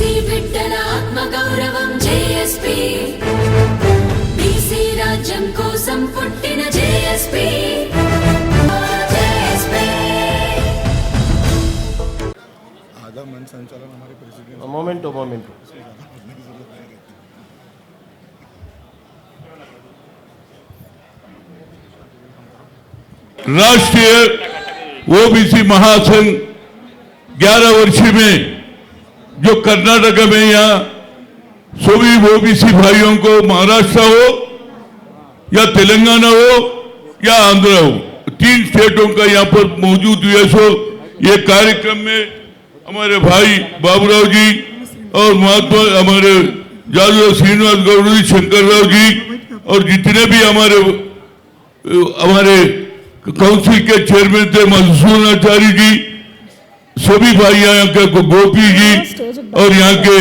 BC బిడ్డల ఆత్మగౌరవం JSP, BC రాజ్యం కోసం పుట్టిన జేఎస్పీ, జేఎస్పీ। आधा मन संचालन हमारे प्रेसिडेंट मोमेंटो राष्ट्रीय ओबीसी महासंघ 11 वर्षीय में जो कर्नाटक में यहाँ सभी ओबीसी भाइयों को महाराष्ट्र हो या तेलंगाना हो या आंध्र हो, 3 स्टेटों का यहाँ पर मौजूद हुए। सो ये कार्यक्रम में हमारे भाई बाबूराव जी और महात्मा हमारे जादू श्रीनिवास गौड़ जी, शंकर राव जी और जितने भी हमारे काउंसिल के चेयरमैन थे मधुसूदन आचार्य जी, सभी भाई यहाँ के गोपी जी और यहाँ के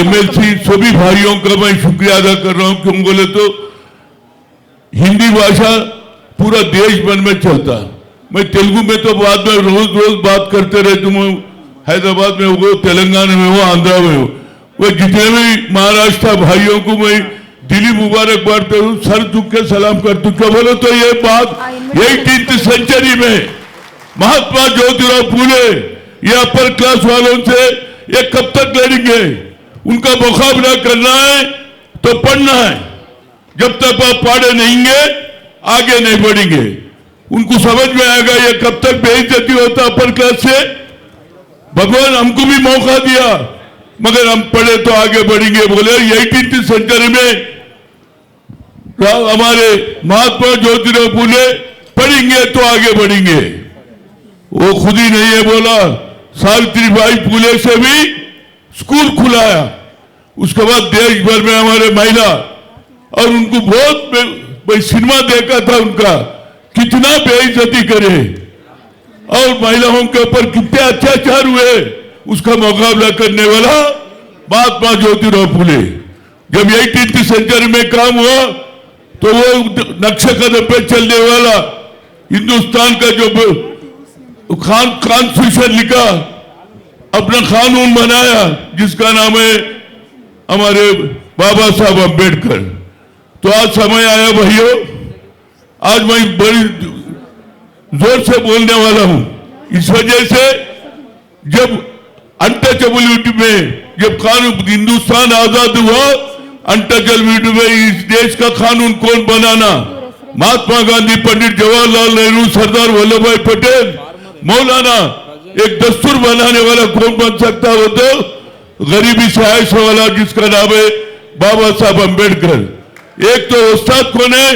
एमएलसी सभी भाइयों का मैं शुक्रिया अदा कर रहा हूँ। क्यों बोले तो हिंदी भाषा पूरा देश भर में चलता, मैं तेलुगु में तो बाद में रोज बात करते रहे, तुम हैदराबाद में हो, तेलंगाना में हो, आंध्रा में हो, वो जितने भी महाराष्ट्र भाइयों को मैं दिली मुबारकबाद पे सर झुक के सलाम करता हूं। क्या बोलो तो ये बात 18th सेंचुरी में महात्मा ज्योतिराव फूले ये अपर क्लास वालों से ये कब तक लड़ेंगे? उनका मुकाबला करना है तो पढ़ना है, जब तक आप पढ़े नहीं आगे नहीं बढ़ेंगे। उनको समझ में आएगा ये कब तक बेइज्जती होता अपर क्लास से। भगवान हमको भी मौका दिया मगर हम पढ़े तो आगे बढ़ेंगे। बोले 18th सेंचुरी में हमारे महात्मा ज्योतिराव फूले पढ़ेंगे तो आगे बढ़ेंगे। वो खुद ही नहीं है बोला, सावित्रीबाई फूले से भी स्कूल खुलाया। उसके बाद देश भर में हमारे महिला और उनको बहुत सिनेमा देखा था उनका कितना बेइज्जती करे और महिलाओं के ऊपर कितने अत्याचार हुए, उसका मुकाबला करने वाला महात्मा ज्योतिराव फूले। जब 18th सेंचुरी में काम हुआ तो वो नक्शे कदम पे चलने वाला हिंदुस्तान का जो कॉन्स्टिट्यूशन लिखा, अपना कानून बनाया जिसका नाम है हमारे बाबा साहब अम्बेडकर। तो आज समय आया भाइयों, आज मैं बड़ी जोर से बोलने वाला हूं। इस वजह से जब अनटचेबिलिटी में जब कानून हिंदुस्तान आजाद हुआ, अनटचेबिलिटी में इस देश का कानून कौन बनाना? महात्मा गांधी, पंडित जवाहरलाल नेहरू, सरदार वल्लभ भाई पटेल, मौलाना। एक दस्तूर बनाने वाला कौन बन सकता हो? तो गरीबी से आयश वाला जिसका नाम है बाबा साहब अम्बेडकर। एक तो उस्ताद कौन है?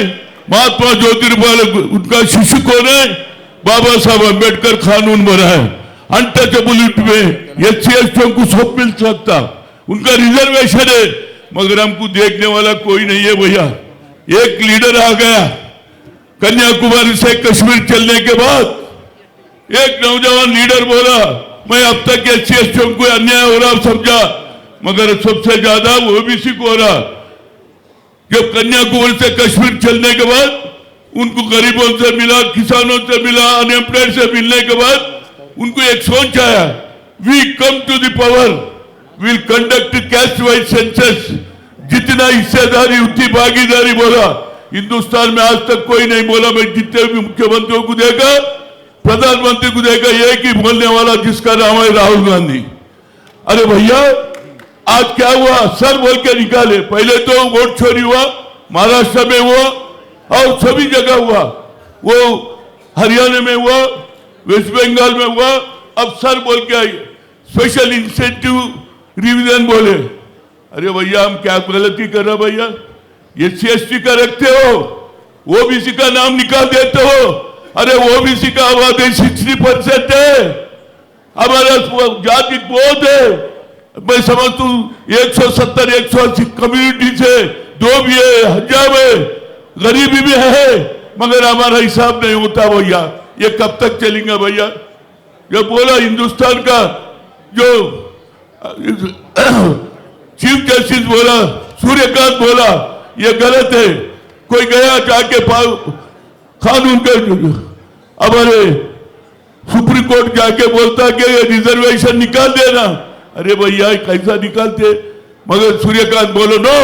महात्मा ज्योतिराव, उनका शिशु कौन है? बाबा साहब अम्बेडकर कानून बनाए। अनटचेबिलिटी में SC/ST को सब मिल सकता, उनका रिजर्वेशन है, मगर हमको देखने वाला कोई नहीं है भैया। एक लीडर आ गया कन्याकुमारी से कश्मीर चलने के बाद, एक नौजवान लीडर बोला मैं अब तक SC/ST को अन्याय हो रहा समझा, मगर सबसे ज्यादा ओबीसी को हो रहा। जब कन्याकुमारी से कश्मीर चलने के बाद उनको गरीबों से मिला, किसानों से मिला, अनएम्प्लॉयड से मिलने के बाद उनको एक सोच आया, we come to the power, will conduct caste wise census. जितना हिस्सेदारी उतनी भागीदारी बोला। हिंदुस्तान में आज तक कोई नहीं बोला। मैं जितने भी मुख्यमंत्रियों को देखा, प्रधानमंत्री को देखा, एक ही बोलने वाला जिसका नाम है राहुल गांधी। अरे भैया आज क्या हुआ? सर बोल के निकाले। पहले तो वोट चोरी हुआ, महाराष्ट्र में हुआ और सभी जगह हुआ, वो हरियाणा में हुआ, वेस्ट बंगाल में हुआ। अब सर बोल के आई स्पेशल इंसेंटिव रिवीजन बोले। अरे भैया हम क्या गलती कर रहे भैया? SC/ST का रखते हो, ओबीसी का नाम निकाल देते हो। अरे ओबीसी का आबादी 60% है, हमारा जाति बहुत है। मैं समझता हूं 170-180 कम्युनिटी से 2 भी है, हजाम है, गरीबी भी है, मगर हमारा हिसाब नहीं होता भैया। ये कब तक चलेंगे भैया? जब बोला हिंदुस्तान का जो चीफ जस्टिस बोला, सूर्यकांत बोला ये गलत है। कोई गया जाके कानून के हमारे सुप्रीम कोर्ट जाके बोलता कि रिजर्वेशन निकाल देना, अरे भैया कैसा निकालते, मगर सूर्यकांत बोलो no,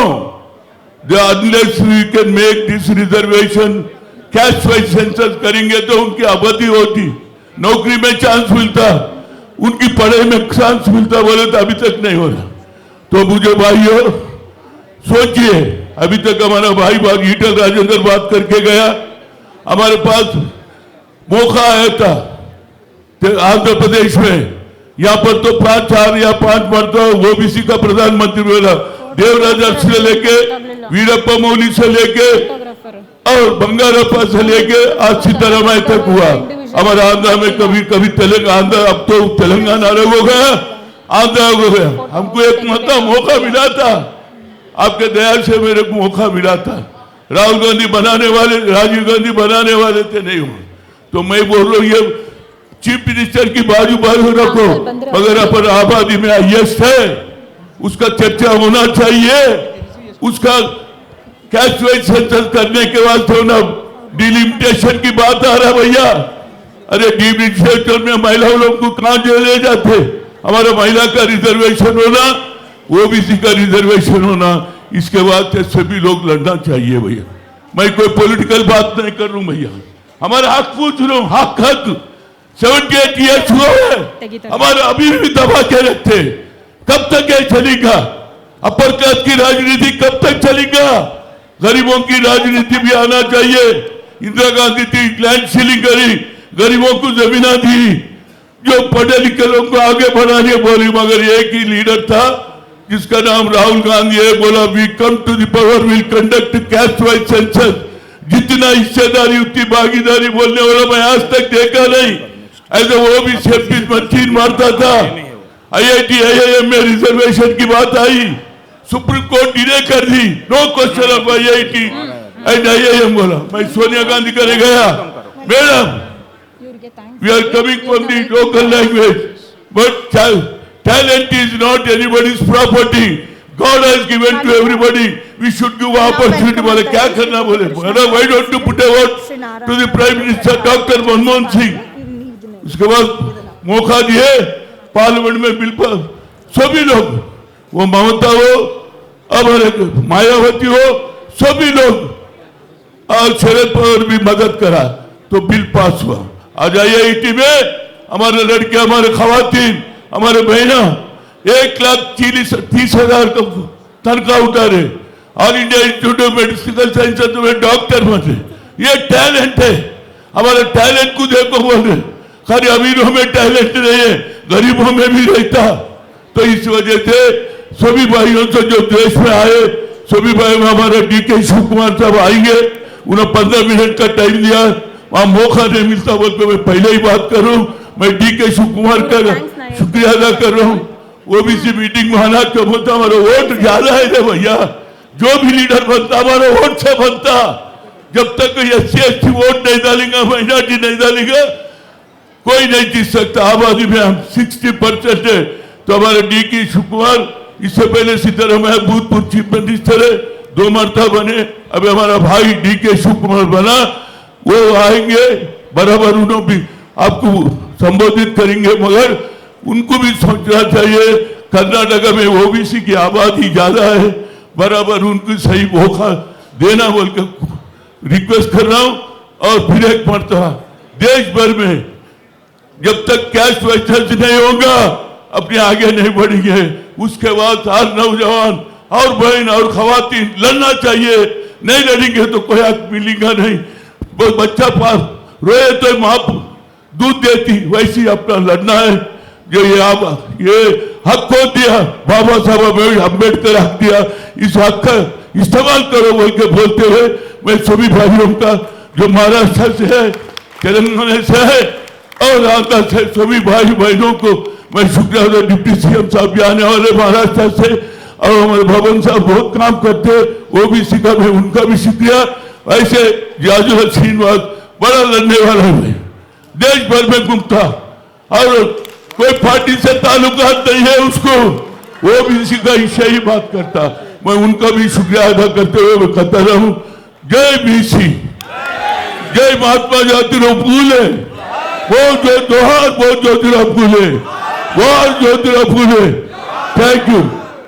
unless we can make this reservation, caste wise census करेंगे तो उनकी आबादी होती, नौकरी में चांस मिलता, उनकी पढ़ाई में चांस मिलता, बोले तो अभी तक नहीं हो रहा। तो मुझे भाइयों सोचिए, अभी तक हमारा भाई बाग ईटल राजेंद्र बात करके गया, हमारे पास मौका आया था आंध्र प्रदेश में, यहाँ पर तो 4 या 5 मरतबा ओबीसी का प्रधानमंत्री बोला, देवराज से लेके वीरप्पा मोइली से लेके और बंगारप्पा से लेके आज सीतारामैया तक हुआ। हमारा आंध्र में कभी तेलंगाना, अब तो तेलंगाना अलग हो गया, आंध्र हो गया। हमको एक मौका मिला था, आपके दया से मेरे को मौका मिला था। राहुल गांधी बनाने वाले, राजीव गांधी बनाने वाले थे, नहीं हुआ। तो मैं बोल रहा हूँ ये चीफ मिनिस्टर की बाजू रखो, मगर अपन आबादी में हाईएस्ट है, उसका चर्चा होना चाहिए। उसका कैस्ट वाइज सेंसस करने के बाद तो ना डिलिमिटेशन की बात आ रहा भैया। अरे डिलिमिटेशन में महिलाओं लोग को कहां ले जाते, हमारा महिला का रिजर्वेशन होना, ओबीसी का रिजर्वेशन होना, इसके बाद से सभी लोग लड़ना चाहिए भैया। मैं कोई पॉलिटिकल बात नहीं कर रहा हूं भैया, हमारा हक पूछ रहा हूं, हक 78 ईयर्स हुआ है, हमारा अभी भी दबा के रखते, कब तक ये चलेगा? अपर कास्ट की राजनीति कब तक चलेगा? गरीबों की राजनीति भी आना चाहिए। इंदिरा गांधी थी, लैंड सीलिंग करी, गरीबों को जमीना दी, जो पढ़े लिखे लोगों को आगे बढ़ाने बोली, मगर एक ही लीडर था जिसका नाम राहुल गांधी है, बोला we come to the power will conduct caste wise census. जितना हिस्सेदारी उतनी भागीदारी बोलने वाला मैं आज तक देखा नहीं। ऐसे वो भी सेफ्टी मशीन मारता था। IIT IIM में रिजर्वेशन की बात आई, सुप्रीम कोर्ट डिले कर दी, no question of IIT and IIM बोला। मैं सोनिया गांधी करे गया, madam we are coming from the local language, but talent is not anybody's property, God has given to everybody, we should give opportunity. बोले क्या करना, बोले why don't you put a word to the prime minister doctor Manmohan Singh. उसके बाद मौका दिए parliament में bill पर, सभी लोग, वो ममता हो, अब मायावती हो, सभी लोग और शरद पवार भी मदद करा तो बिल पास हुआ। आज IIT में हमारे लड़के, हमारे खवातीन, हमारे बहना 1,30,000 का तनख्वाह उतारे, all India institute of medical sciences में डॉक्टर बने। ये टैलेंट है, हमारे टैलेंट को देखो बोले, खाली अमीरों में टैलेंट नहीं है, गरीबों में भी रहता। तो इस वजह से सभी भाइयों से जो देश में आए, सभी भाई में हमारे DK शिव कुमार साहब आएंगे, उन्हें 15 मिनट का टाइम दिया, वहां मौका नहीं मिलता बोल के मैं पहले ही बात करूं। मैं DK शिव कुमार का शुक्रिया अदा कर रहा हूँ। ओबीसी मीटिंग में आना क्यों बोलता, हमारा वोट ज्यादा है रे भैया, जो भी लीडर बनता हमारा वोट से बनता। जब तक SC/ST वोट नहीं डालेगा, माइनॉरिटी नहीं डालेगा, कोई नहीं जीत सकता। आबादी में हम 60% है। तो हमारे DK शिव कुमार, इससे पहले सीतारामैया भूतपूर्व चीफ मिनिस्टर है, 2 मरतबा बने, अभी हमारा भाई DK शिव कुमार बना, वो आएंगे बराबर, उन्होंने भी आपको संबोधित करेंगे, मगर उनको भी सोचना चाहिए कर्नाटक में ओबीसी की आबादी ज्यादा है, बराबर उनको सही मौका देना बोल के रिक्वेस्ट कर रहा हूं। और फिर एक मरतबा देश भर में जब तक कैस्ट वाइज नहीं होगा, अपने आगे नहीं बढ़ेंगे। उसके बाद हर नौजवान और बहन और खवातीन लड़ना चाहिए, नहीं लड़ेंगे तो कोई हक मिलेगा नहीं। बच्चा पास रोए तो माँ दूध देती, वैसे ही अपना लड़ना है। जो ये हक को दिया बाबा साहब अम्बेडकर हक दिया, इस हक का इस्तेमाल करो बोल के बोलते हुए मैं सभी भाइयों का जो महाराष्ट्र से है, तेलंगाना से है और आंध्र से सभी भाई बहनों को मैं शुक्रिया अदा। डिप्टी CM साहब भी आने वाले महाराष्ट्र से, और हमारे भवन साहब बहुत काम करते, ओबीसी का मैं उनका भी शुक्रिया। ऐसे जाजुल श्रीनिवास बड़ा लड़ने वाला है, देश भर में घूमता और कोई पार्टी से ताल्लुकात नहीं है उसको, वो भी इसी का हिस्सा ही बात करता। मैं उनका भी शुक्रिया अदा करते हुए मैं कहता रहूं, जय BC, जय महात्मा ज्योतिराव फूले, वो जो जोहार, वो ज्योतिराव फूले, वो ज्योतिराव फूले। Thank you.